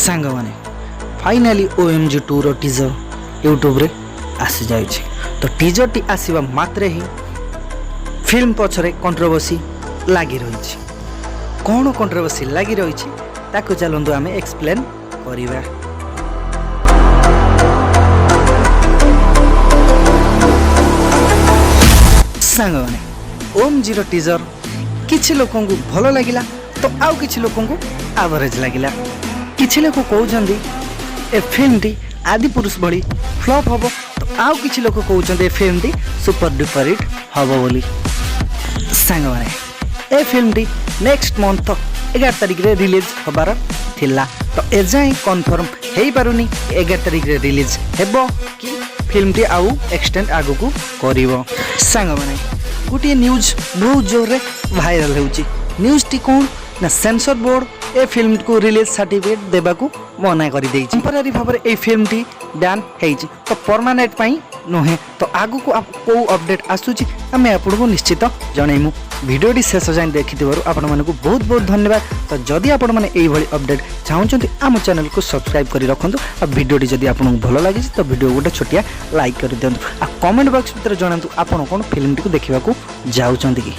सांग माने finally OMG2 रो teaser YouTube रे आसी जाय छै। तो टीजर टी आसीबा मात्रे ही फिल्म पछरे कंट्रोवर्सी लागी रही छै। कोन कंट्रोवर्सी लागी रही छै ताको चलंदु आमे एक्सप्लेन करिबा। सांग माने OMG रो टीजर किछि लोकन को भलो लागिला तो आउ किछि लोकन को एवरेज लागिला। किछि लोक कहउछन्दी ए फिल्म टी आदि पुरुष भली फ्लॉप हबो तो आउ किछि लोक कहउछन्दी ए फिल्म टी सुपर डुपर हिट हबो बोली। सांग माने ए फिल्म टी नेक्स्ट मंथ 11 तारिख रे रिलीज हबार थिला। तो एजाई कंफर्म हेई पारुनी 11 तारिख रे रिलीज हेबो कि फिल्म टी आउ एक्सटेंड आगु को करिवो। सांग माने गोटे न्यूज बहुत जोर रे वायरल होउची। न्यूज टी कोन ना सेंसर बोर्ड ए फिल्म को रिलीज सर्टिफिकेट देबा को मना करि देई। टेम्पररी भाबरे ए फिल्म टी बैन हेइची तो परमानेंट पई नहे। तो आगु को को अपडेट आसुची हमें आपन को निश्चित जणैमु। वीडियो टी शेष जाय देखिथिबारु आपन माने को बहुत बहुत धन्यवाद। तो जदि आपन माने एई भली अपडेट चाहुचंती आम चैनल को सब्सक्राइब करि रखंतु। आ वीडियो टी जदि आपन को भलो लागि तो वीडियो गोटे छोटिया लाइक करि दियंतु। आ कमेंट बॉक्स भीतर जणांतु आपन कोन फिल्म टी को देखिबा को जाउचंती की।